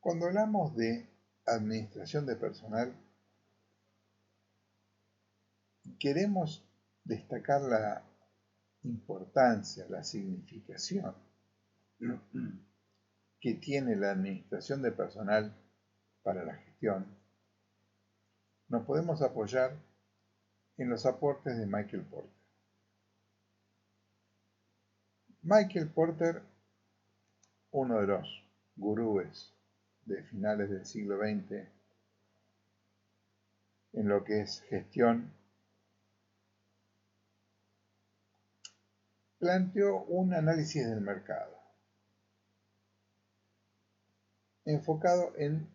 Cuando hablamos de administración de personal, queremos destacar la importancia, la significación que tiene la administración de personal para la gestión. Nos podemos apoyar en los aportes de Michael Porter. Michael Porter, uno de los gurúes de finales del siglo XX en lo que es gestión, planteó un análisis del mercado enfocado en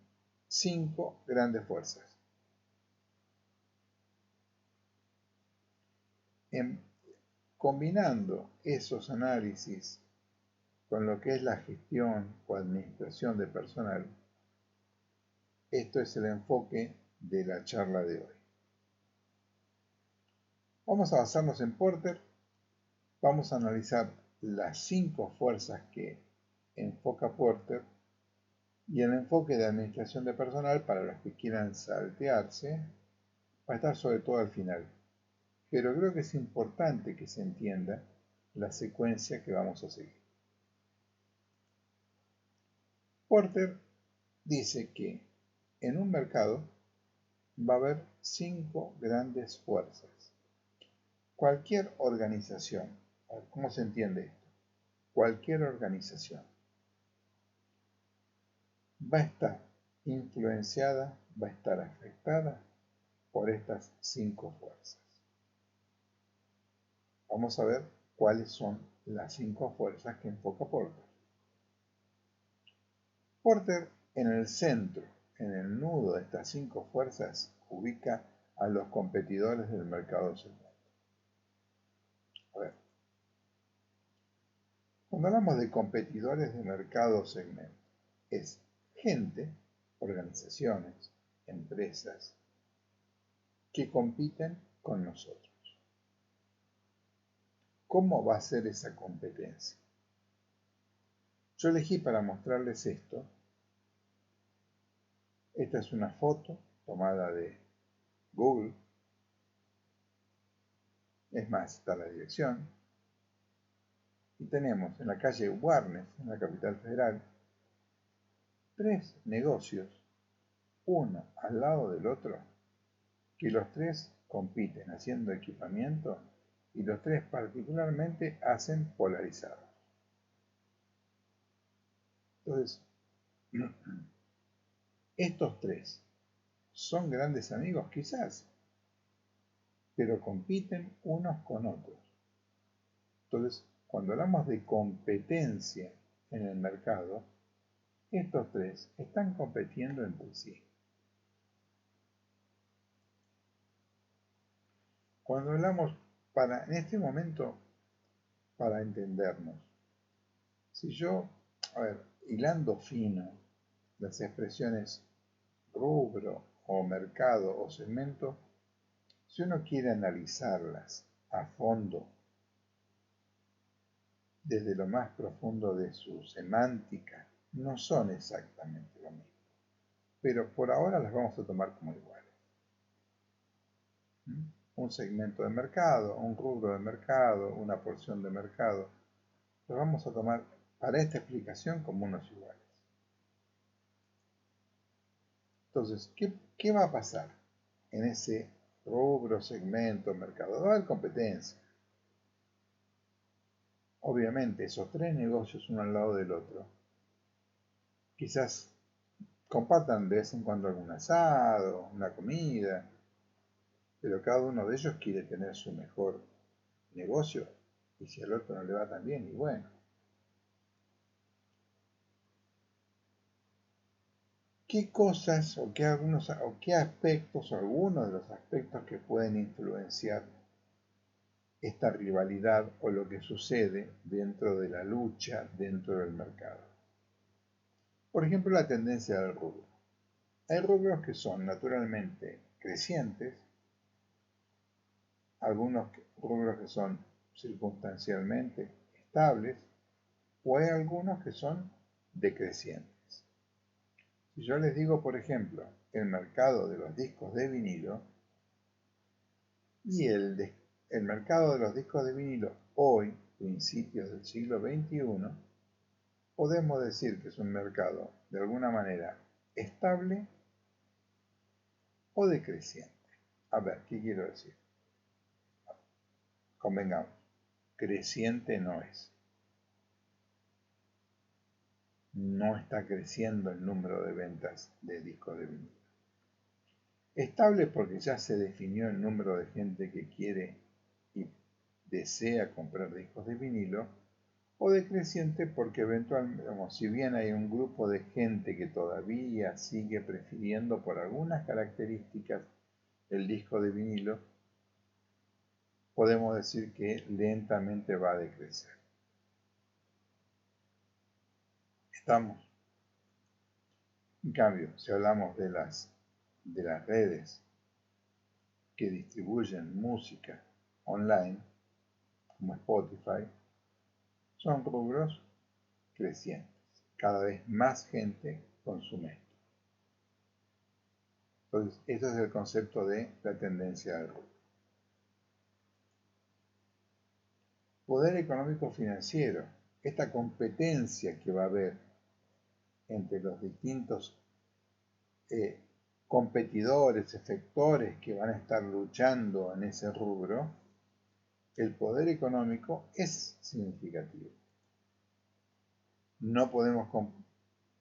5 grandes fuerzas. Combinando esos análisis con lo que es la gestión o administración de personal, esto es el enfoque de la charla de hoy. Vamos a basarnos en Porter, vamos a analizar las 5 fuerzas que enfoca Porter y el enfoque de administración de personal para los que quieran saltearse va a estar sobre todo al final. Pero creo que es importante que se entienda la secuencia que vamos a seguir. Porter dice que en un mercado va a haber 5 grandes fuerzas. Cualquier organización, ¿cómo se entiende esto? Cualquier organización va a estar influenciada, va a estar afectada por estas 5 fuerzas. Vamos a ver cuáles son las 5 fuerzas que enfoca Porter. Porter, en el centro, en el nudo de estas 5 fuerzas, ubica a los competidores del mercado segmento. A ver, cuando hablamos de competidores de mercado segmento, es gente, organizaciones, empresas, que compiten con nosotros. ¿Cómo va a ser esa competencia? Yo elegí para mostrarles esto. Esta es una foto tomada de Google. Es más, está la dirección. Y tenemos en la calle Warnes, en la capital federal, 3 negocios, uno al lado del otro, que los 3 compiten haciendo equipamiento y los 3 particularmente hacen polarizados. Entonces, estos 3 son grandes amigos quizás, pero compiten unos con otros. Entonces, cuando hablamos de competencia en el mercado, estos 3 están compitiendo entre sí. Cuando hablamos en este momento, para entendernos, si yo, hilando fino las expresiones rubro o mercado o segmento, si uno quiere analizarlas a fondo, desde lo más profundo de su semántica, no son exactamente lo mismo. Pero por ahora las vamos a tomar como iguales. Un segmento de mercado, un rubro de mercado, una porción de mercado, los vamos a tomar para esta explicación como unos iguales. Entonces, ¿qué va a pasar en ese rubro, segmento, mercado? Va a haber competencia. Obviamente, esos 3 negocios uno al lado del otro, quizás compartan de vez en cuando algún asado, una comida, pero cada uno de ellos quiere tener su mejor negocio, y si al otro no le va tan bien, y bueno. ¿Qué cosas o qué aspectos o algunos de los aspectos que pueden influenciar esta rivalidad o lo que sucede dentro de la lucha dentro del mercado? Por ejemplo, la tendencia del rubro. Hay rubros que son naturalmente crecientes, algunos rubros que son circunstancialmente estables, o hay algunos que son decrecientes. Si yo les digo, por ejemplo, el mercado de los discos de vinilo y el mercado de los discos de vinilo hoy, principios del siglo XXI, podemos decir que es un mercado de alguna manera estable o decreciente. A ver, ¿qué quiero decir? Convengamos, creciente no es. No está creciendo el número de ventas de discos de vinilo. Estable porque ya se definió el número de gente que quiere y desea comprar discos de vinilo, o decreciente porque eventualmente, si bien hay un grupo de gente que todavía sigue prefiriendo por algunas características el disco de vinilo, podemos decir que lentamente va a decrecer. ¿Estamos? En cambio, si hablamos de las redes que distribuyen música online, como Spotify, son rubros crecientes. Cada vez más gente consume esto. Entonces, ese es el concepto de la tendencia del rubro. Poder económico financiero, esta competencia que va a haber entre los distintos competidores, efectores que van a estar luchando en ese rubro, el poder económico es significativo. No podemos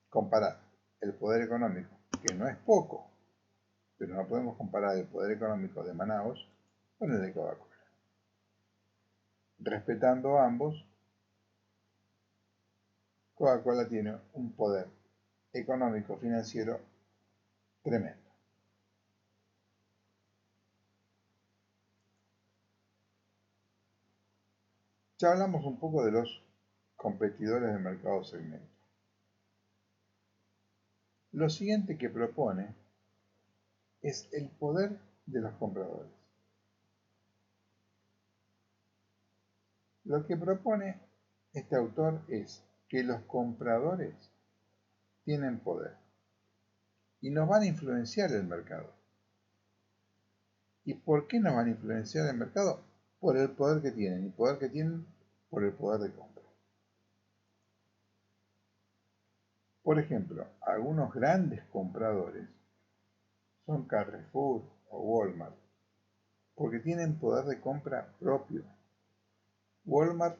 comparar el poder económico, que no es poco, pero no podemos comparar el poder económico de Manaos con el de Coca-Cola. Respetando a ambos, Coca-Cola tiene un poder económico financiero tremendo. Ya hablamos un poco de los competidores del mercado segmento. Lo siguiente que propone es el poder de los compradores. Lo que propone este autor es que los compradores tienen poder y nos van a influenciar el mercado. ¿Y por qué nos van a influenciar el mercado? Por el poder que tienen, y poder que tienen por el poder de compra. Por ejemplo, algunos grandes compradores son Carrefour o Walmart, porque tienen poder de compra propio. Walmart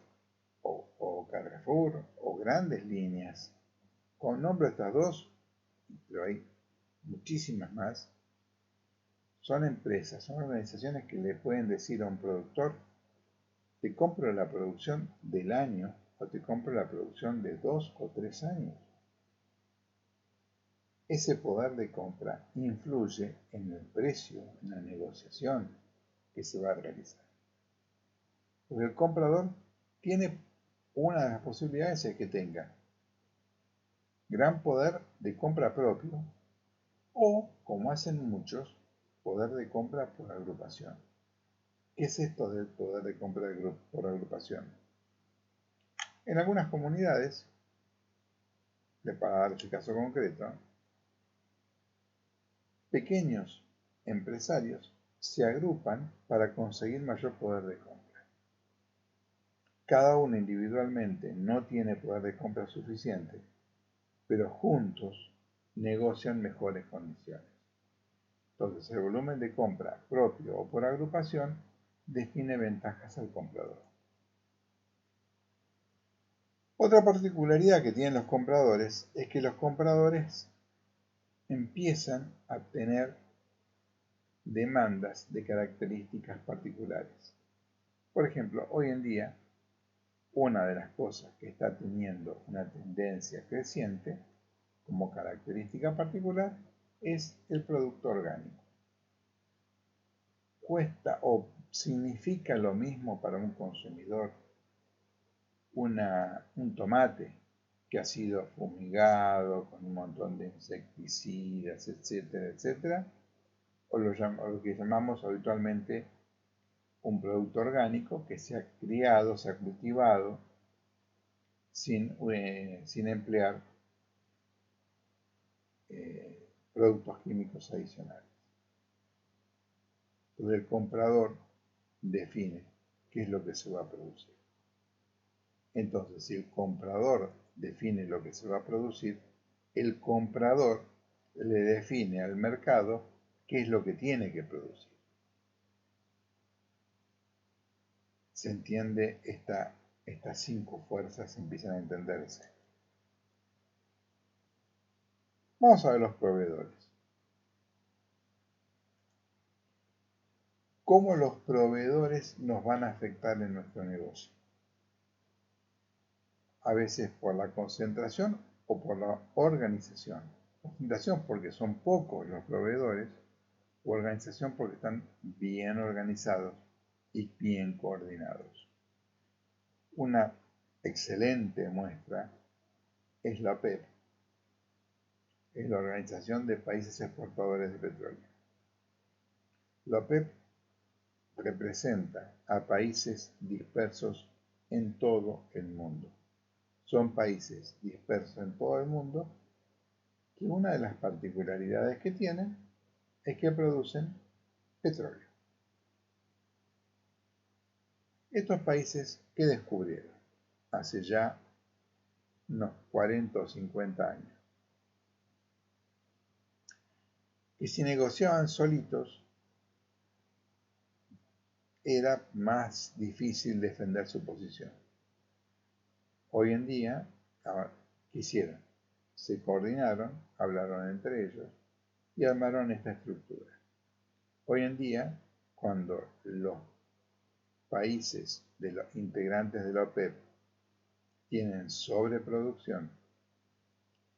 o Carrefour o grandes líneas, con nombre de estas dos, pero hay muchísimas más, son empresas, son organizaciones que le pueden decir a un productor: te compro la producción del año o te compro la producción de 2 o 3 años. Ese poder de compra influye en el precio, en la negociación que se va a realizar. Porque el comprador tiene una de las posibilidades es que tenga gran poder de compra propio o, como hacen muchos, poder de compra por agrupación. ¿Qué es esto del poder de compra por agrupación? En algunas comunidades, para dar este caso concreto, pequeños empresarios se agrupan para conseguir mayor poder de compra. Cada uno individualmente no tiene poder de compra suficiente, pero juntos negocian mejores condiciones. Entonces, el volumen de compra propio o por agrupación define ventajas al comprador. Otra particularidad que tienen los compradores es que los compradores empiezan a tener demandas de características particulares. Por ejemplo, hoy en día, una de las cosas que está teniendo una tendencia creciente como característica particular es el producto orgánico. Cuesta o significa lo mismo para un consumidor un tomate que ha sido fumigado con un montón de insecticidas, etcétera, etcétera, o lo que llamamos habitualmente un producto orgánico que se ha criado, se ha cultivado sin emplear productos químicos adicionales. Entonces el comprador define qué es lo que se va a producir. Entonces, si el comprador define lo que se va a producir, el comprador le define al mercado qué es lo que tiene que producir. Se entiende, estas 5 fuerzas empiezan a entenderse. Vamos a ver los proveedores. ¿Cómo los proveedores nos van a afectar en nuestro negocio? A veces por la concentración o por la organización. Concentración porque son pocos los proveedores, o organización porque están bien organizados y bien coordinados. Una excelente muestra es la OPEP, es la Organización de Países Exportadores de Petróleo. La OPEP representa a países dispersos en todo el mundo. Son países dispersos en todo el mundo que una de las particularidades que tienen es que producen petróleo. Estos países, ¿qué descubrieron? Hace ya unos 40 o 50 años. Que si negociaban solitos, era más difícil defender su posición. Hoy en día, ¿qué hicieron? Se coordinaron, hablaron entre ellos y armaron esta estructura. Hoy en día, cuando los países de los integrantes de la OPEP tienen sobreproducción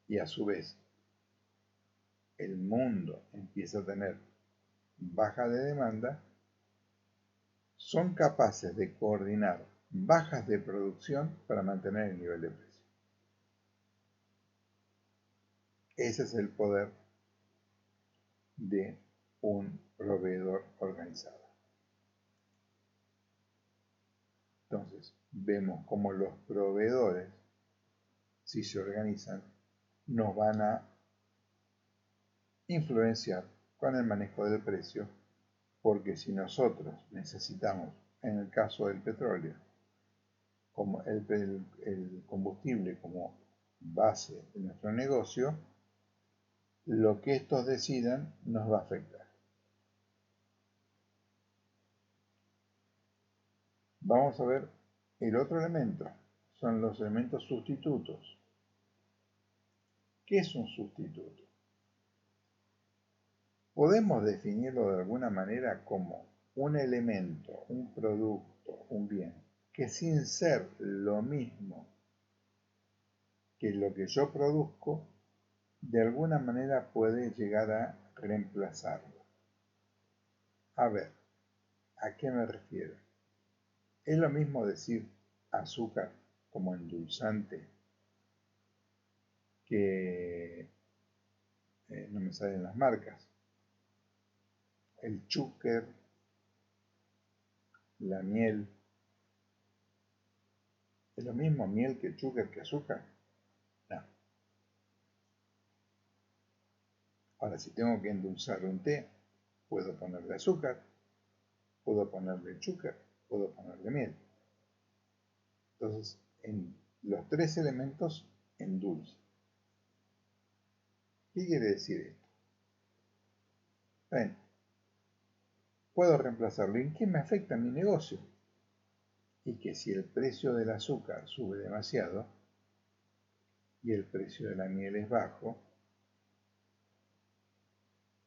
y a su vez el mundo empieza a tener baja de demanda, son capaces de coordinar bajas de producción para mantener el nivel de precio. Ese es el poder de un proveedor organizado. Entonces, vemos cómo los proveedores, si se organizan, nos van a influenciar con el manejo del precio, porque si nosotros necesitamos, en el caso del petróleo, como el combustible como base de nuestro negocio, lo que estos decidan nos va a afectar. Vamos a ver el otro elemento, son los elementos sustitutos. ¿Qué es un sustituto? Podemos definirlo de alguna manera como un elemento, un producto, un bien, que sin ser lo mismo que lo que yo produzco, de alguna manera puede llegar a reemplazarlo. A ver, ¿a qué me refiero? Es lo mismo decir azúcar como endulzante que no me salen las marcas. El chúquer, la miel. ¿Es lo mismo miel que chúquer que azúcar? No. Ahora, si tengo que endulzar un té, puedo ponerle azúcar, puedo ponerle chúquer, puedo ponerle miel. Entonces, en los 3 elementos endulce. ¿Qué quiere decir esto? Bien, puedo reemplazarlo. ¿En qué me afecta mi negocio? Y que si el precio del azúcar sube demasiado y el precio de la miel es bajo,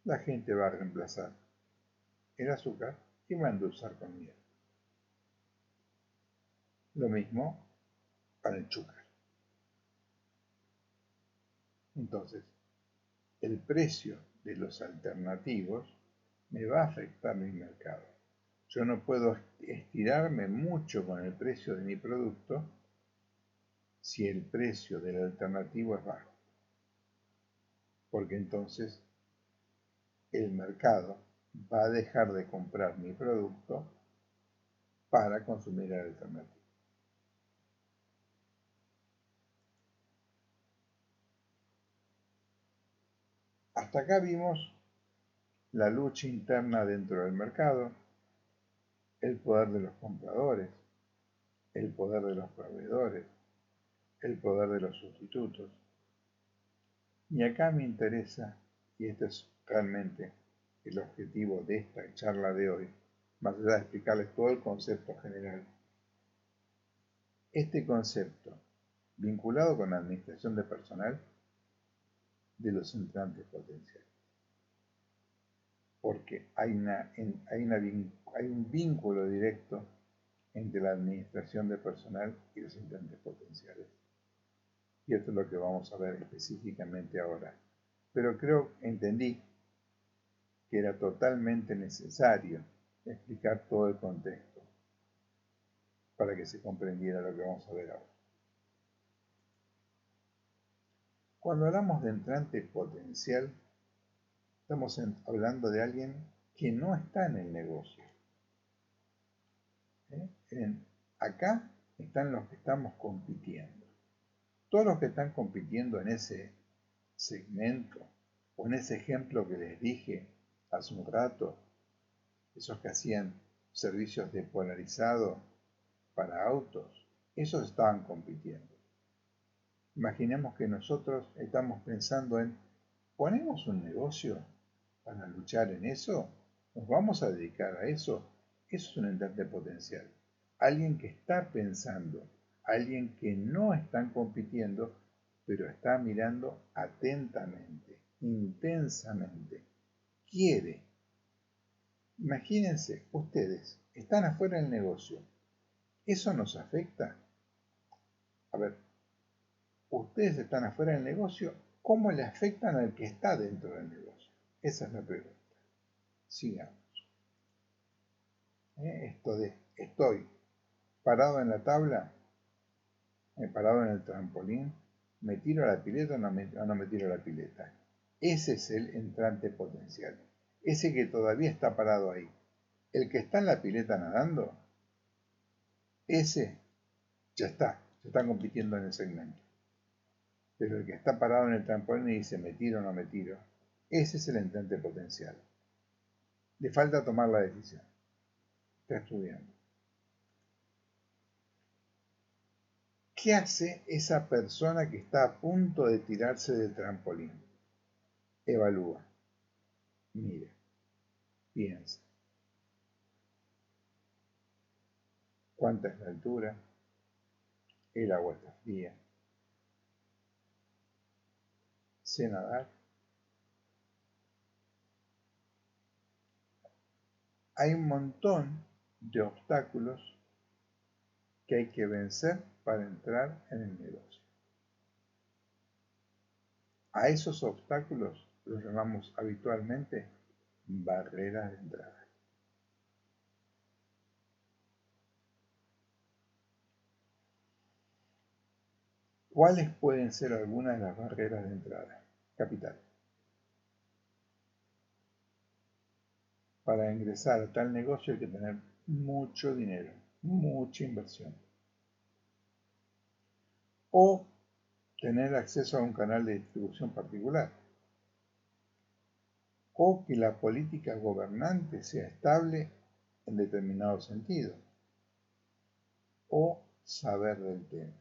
la gente va a reemplazar el azúcar y va a endulzar con miel. Lo mismo para el chúcar. Entonces, el precio de los alternativos me va a afectar mi mercado. Yo no puedo estirarme mucho con el precio de mi producto si el precio del alternativo es bajo, porque entonces el mercado va a dejar de comprar mi producto para consumir el alternativo. Hasta acá vimos la lucha interna dentro del mercado, el poder de los compradores, el poder de los proveedores, el poder de los sustitutos. Y acá me interesa, y este es realmente el objetivo de esta charla de hoy, más allá de explicarles todo el concepto general, este concepto vinculado con la administración de personal de los entrantes potenciales. Porque hay un vínculo directo entre la administración de personal y los entrantes potenciales. Y esto es lo que vamos a ver específicamente ahora. Pero entendí que era totalmente necesario explicar todo el contexto para que se comprendiera lo que vamos a ver ahora. Cuando hablamos de entrante potencial, estamos hablando de alguien que no está en el negocio. Acá están los que estamos compitiendo. Todos los que están compitiendo en ese segmento o en ese ejemplo que les dije hace un rato, esos que hacían servicios de polarizado para autos, esos estaban compitiendo. Imaginemos que nosotros estamos pensando en, ¿ponemos un negocio para luchar en eso? ¿Nos vamos a dedicar a eso? Eso es un entrante potencial. Alguien que está pensando, alguien que no está compitiendo, pero está mirando atentamente, intensamente, quiere. Imagínense, ustedes están afuera del negocio. ¿Eso nos afecta? A ver, ustedes están afuera del negocio, ¿cómo le afectan al que está dentro del negocio? Esa es la pregunta. Sigamos. Estoy parado en la tabla, parado en el trampolín, ¿me tiro a la pileta o no me tiro a la pileta? Ese es el entrante potencial. Ese que todavía está parado ahí. El que está en la pileta nadando, ese ya está compitiendo en el segmento. Pero el que está parado en el trampolín y dice, ¿me tiro o no me tiro? Ese es el entrante potencial. Le falta tomar la decisión. Está estudiando. ¿Qué hace esa persona que está a punto de tirarse del trampolín? Evalúa, mira, piensa. ¿Cuánta es la altura? El agua está fría. ¿Sé nadar? Hay un montón de obstáculos que hay que vencer para entrar en el negocio. A esos obstáculos los llamamos habitualmente barreras de entrada. ¿Cuáles pueden ser algunas de las barreras de entrada? Capital. Para ingresar a tal negocio hay que tener mucho dinero, mucha inversión. O tener acceso a un canal de distribución particular. O que la política gobernante sea estable en determinado sentido. O saber del tema.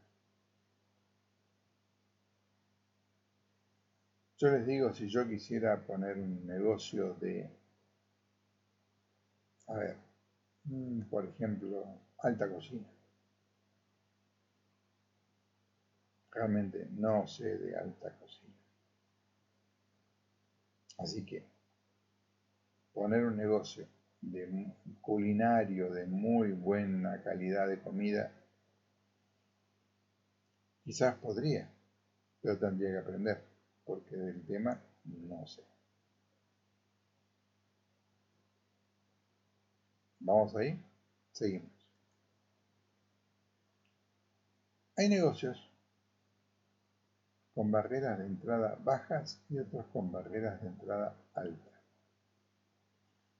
Yo les digo, si yo quisiera poner un negocio de, por ejemplo, alta cocina. Realmente no sé de alta cocina. Así que poner un negocio de culinario de muy buena calidad de comida, quizás podría, pero tendría que aprender, porque del tema no sé. ¿Vamos ahí? Seguimos. Hay negocios con barreras de entrada bajas y otros con barreras de entrada altas.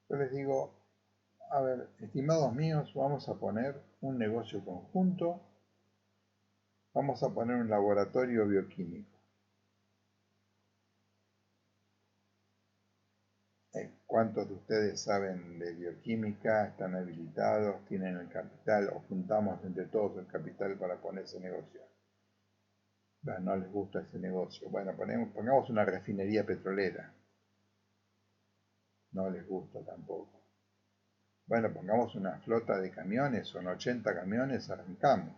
Yo les digo, a ver, estimados míos, vamos a poner un negocio conjunto, vamos a poner un laboratorio bioquímico. ¿Cuántos de ustedes saben de bioquímica, están habilitados, tienen el capital o juntamos entre todos el capital para poner ese negocio? Bueno, no les gusta ese negocio. Bueno, pongamos una refinería petrolera. No les gusta tampoco. Bueno, pongamos una flota de camiones, son 80 camiones, arrancamos.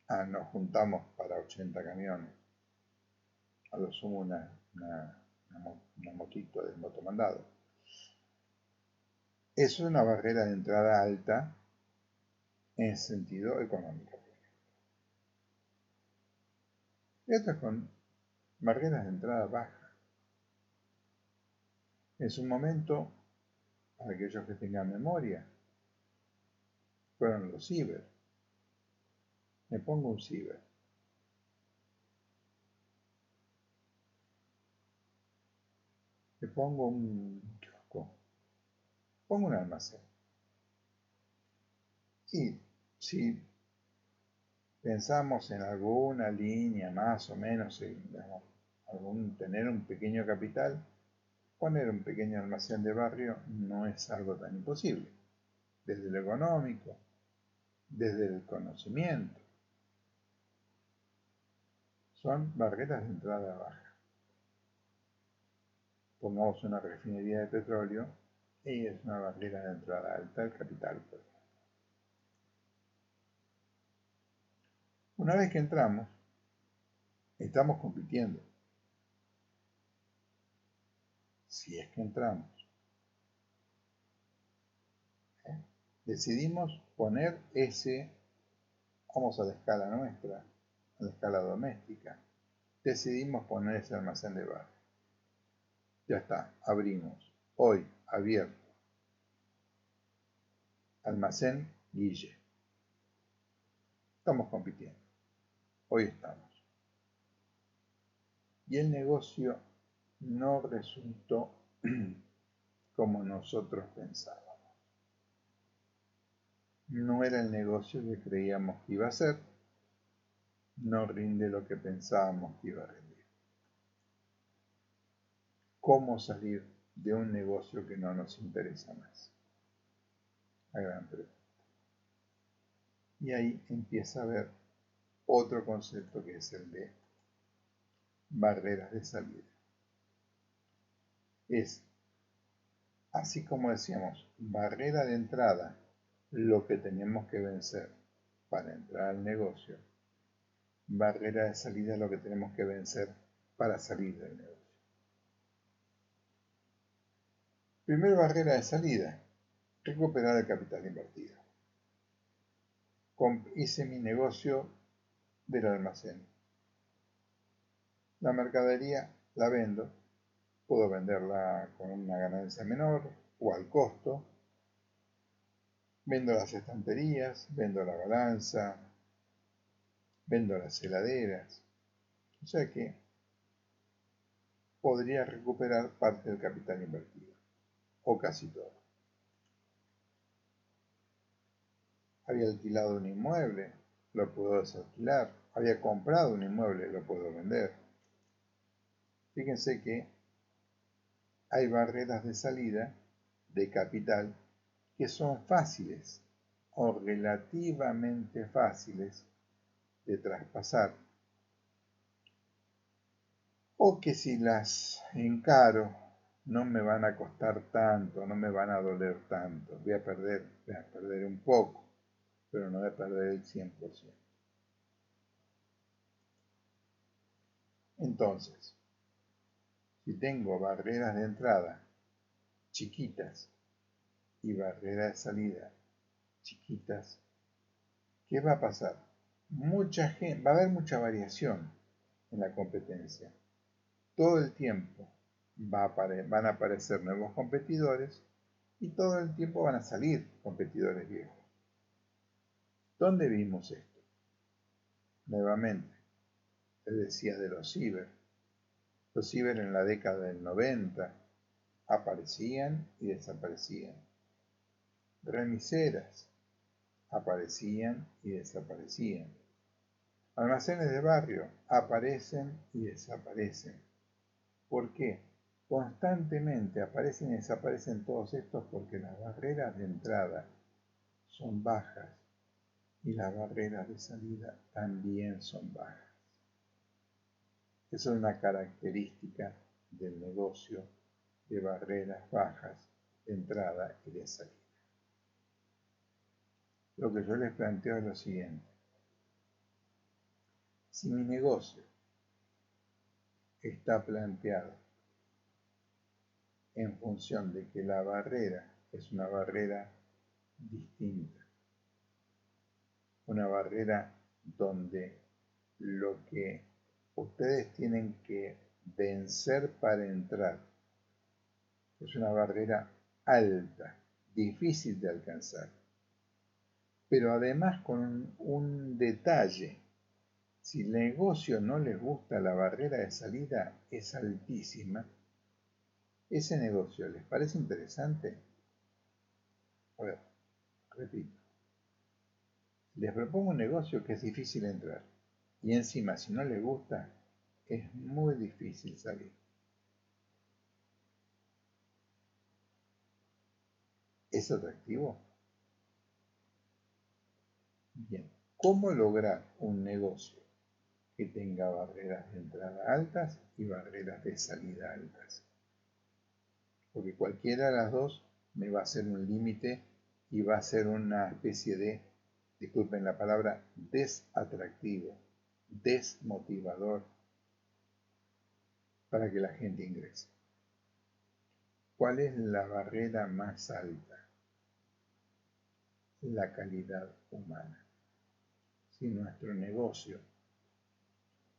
Ah, nos juntamos para 80 camiones. A lo sumo una motito de motomandado. Eso es una barrera de entrada alta en sentido económico. Y otras con barreras de entrada baja. En su momento, para aquellos que tengan memoria, fueron los ciber. Me pongo un ciber. Le pongo un kiosco. Pongo un almacén. Y si pensamos en alguna línea más o menos, tener un pequeño capital, poner un pequeño almacén de barrio no es algo tan imposible. Desde lo económico, desde el conocimiento. Son barreras de entrada baja. Pongamos una refinería de petróleo y es una barrera de entrada alta al capital. Una vez que entramos, estamos compitiendo. Si es que entramos. Decidimos poner ese, vamos a la escala nuestra, a la escala doméstica. Decidimos poner ese almacén de barrio. Ya está, abrimos. Hoy, abierto. Almacén Guille. Estamos compitiendo. Hoy estamos. Y el negocio no resultó como nosotros pensábamos. No era el negocio que creíamos que iba a ser. No rinde lo que pensábamos que iba a rendir. ¿Cómo salir de un negocio que no nos interesa más? La gran pregunta. Y ahí empieza a haber otro concepto que es el de barreras de salida. Es, así como decíamos, barrera de entrada, lo que tenemos que vencer para entrar al negocio, barrera de salida, lo que tenemos que vencer para salir del negocio. Primera barrera de salida, recuperar el capital invertido. Hice mi negocio del almacén. La mercadería la vendo, puedo venderla con una ganancia menor o al costo. Vendo las estanterías, vendo la balanza, vendo las heladeras. O sea que podría recuperar parte del capital invertido, o casi todo. Había alquilado un inmueble, lo puedo desalquilar. Había comprado un inmueble, lo puedo vender. Fíjense que hay barreras de salida de capital que son fáciles o relativamente fáciles de traspasar, o que si las encaro no me van a costar tanto, no me van a doler tanto, voy a perder un poco, pero no voy a perder el 100%. Entonces, si tengo barreras de entrada chiquitas y barreras de salida chiquitas, ¿qué va a pasar? Va a haber mucha variación en la competencia. Todo el tiempo van a aparecer nuevos competidores y todo el tiempo van a salir competidores viejos. ¿Dónde vimos esto? Nuevamente, les decía de los ciber. Los ciber en la década del 90 aparecían y desaparecían. Remiseras aparecían y desaparecían. Almacenes de barrio aparecen y desaparecen. ¿Por qué? Constantemente aparecen y desaparecen todos estos porque las barreras de entrada son bajas y las barreras de salida también son bajas. Esa es una característica del negocio de barreras bajas de entrada y de salida. Lo que yo les planteo es lo siguiente. Si mi negocio está planteado en función de que la barrera es una barrera distinta, una barrera donde lo que ustedes tienen que vencer para entrar es una barrera alta, difícil de alcanzar, pero además con un detalle. Si el negocio no les gusta, la barrera de salida es altísima. ¿Ese negocio les parece interesante? A ver, repito. Les propongo un negocio que es difícil entrar. Y encima, si no les gusta, es muy difícil salir. ¿Es atractivo? Bien. ¿Cómo lograr un negocio que tenga barreras de entrada altas y barreras de salida altas? Porque cualquiera de las dos me va a ser un límite y va a ser una especie de, disculpen la palabra, desatractivo, desmotivador para que la gente ingrese. ¿Cuál es la barrera más alta? La calidad humana. Si nuestro negocio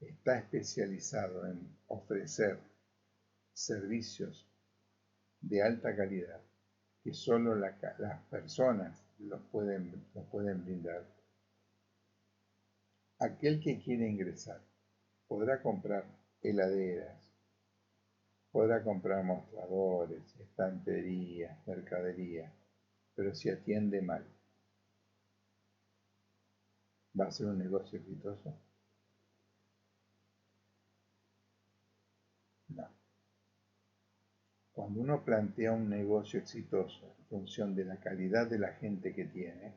está especializado en ofrecer servicios de alta calidad que solo las personas los pueden brindar, aquel que quiere ingresar podrá comprar heladeras, podrá comprar mostradores, estanterías, mercadería, pero si atiende mal, ¿va a ser un negocio exitoso? No. Cuando uno plantea un negocio exitoso en función de la calidad de la gente que tiene,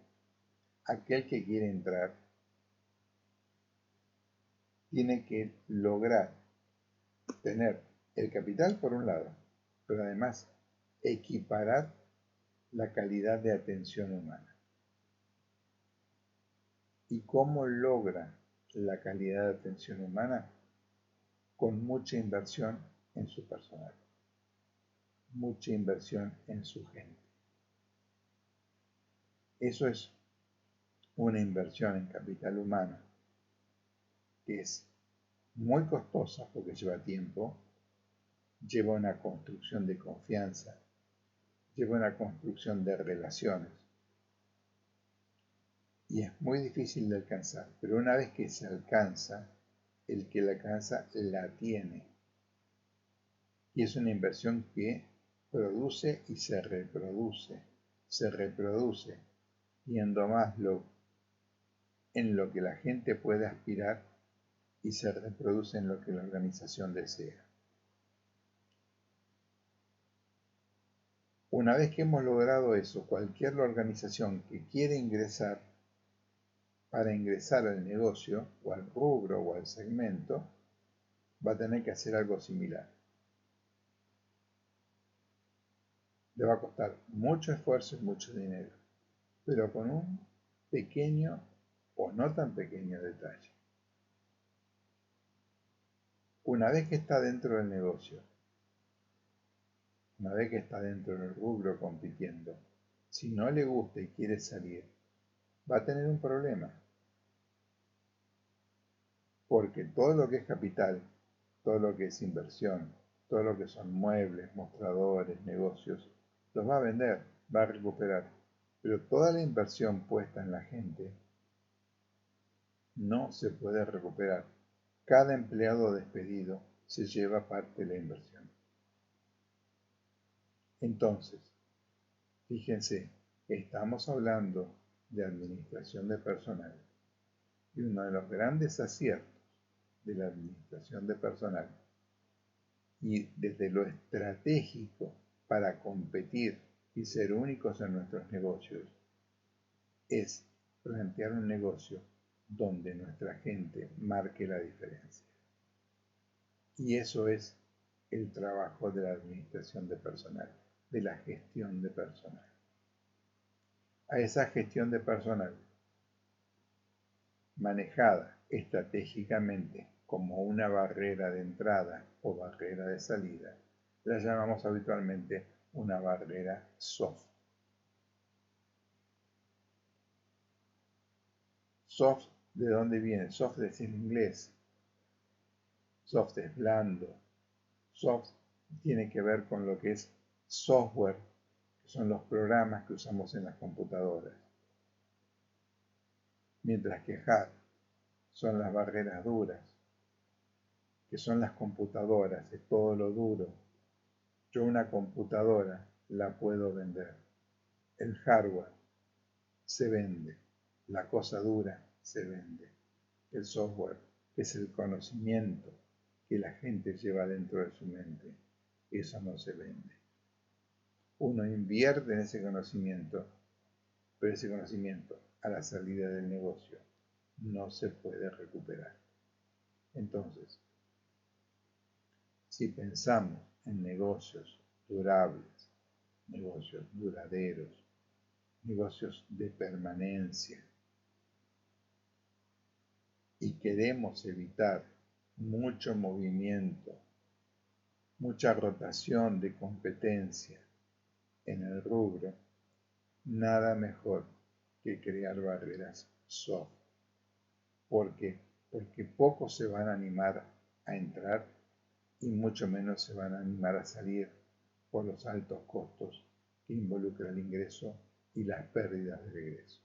aquel que quiere entrar tiene que lograr tener el capital por un lado, pero además equiparar la calidad de atención humana. ¿Y cómo logra la calidad de atención humana? Con mucha inversión en su personal, mucha inversión en su gente. Eso es una inversión en capital humano que es muy costosa porque lleva tiempo, lleva una construcción de confianza, lleva una construcción de relaciones y es muy difícil de alcanzar, pero una vez que se alcanza, el que la alcanza la tiene y es una inversión que produce y se reproduce viendo más en lo que la gente puede aspirar y se reproduce en lo que la organización desea. Una vez que hemos logrado eso, cualquier organización que quiere ingresar, para ingresar al negocio, o al rubro, o al segmento, va a tener que hacer algo similar. Le va a costar mucho esfuerzo y mucho dinero, pero con un pequeño o no tan pequeño detalle. Una vez que está dentro del negocio, una vez que está dentro del rubro compitiendo, si no le gusta y quiere salir, va a tener un problema. Porque todo lo que es capital, todo lo que es inversión, todo lo que son muebles, mostradores, negocios, los va a vender, va a recuperar. Pero toda la inversión puesta en la gente no se puede recuperar. Cada empleado despedido se lleva parte de la inversión. Entonces, fíjense, estamos hablando de administración de personal y uno de los grandes aciertos de la administración de personal Y desde lo estratégico para competir y ser únicos en nuestros negocios, es plantear un negocio donde nuestra gente marque la diferencia. Y eso es el trabajo de la administración de personal, de la gestión de personal. A esa gestión de personal, manejada estratégicamente como una barrera de entrada o barrera de salida, la llamamos habitualmente una barrera soft. Soft, ¿de dónde viene? Soft es en inglés. Soft es blando. Soft tiene que ver con lo que es software, que son los programas que usamos en las computadoras. Mientras que hard son las barreras duras, que son las computadoras, es todo lo duro. Yo una computadora la puedo vender. El hardware se vende, la cosa dura se vende. El software es el conocimiento que la gente lleva dentro de su mente. Eso no se vende. Uno invierte en ese conocimiento, pero ese conocimiento a la salida del negocio no se puede recuperar. Entonces, si pensamos en negocios durables, negocios duraderos, negocios de permanencia, y queremos evitar mucho movimiento, mucha rotación de competencia en el rubro, nada mejor que crear barreras soft. ¿Por qué? Porque pocos se van a animar a entrar y mucho menos se van a animar a salir por los altos costos que involucra el ingreso y las pérdidas del egreso.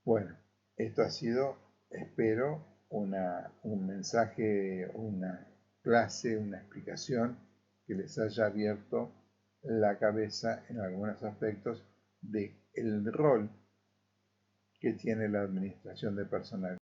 Bueno, esto ha sido, espero, un mensaje, una clase, una explicación que les haya abierto la cabeza en algunos aspectos del rol que tiene la administración de personal.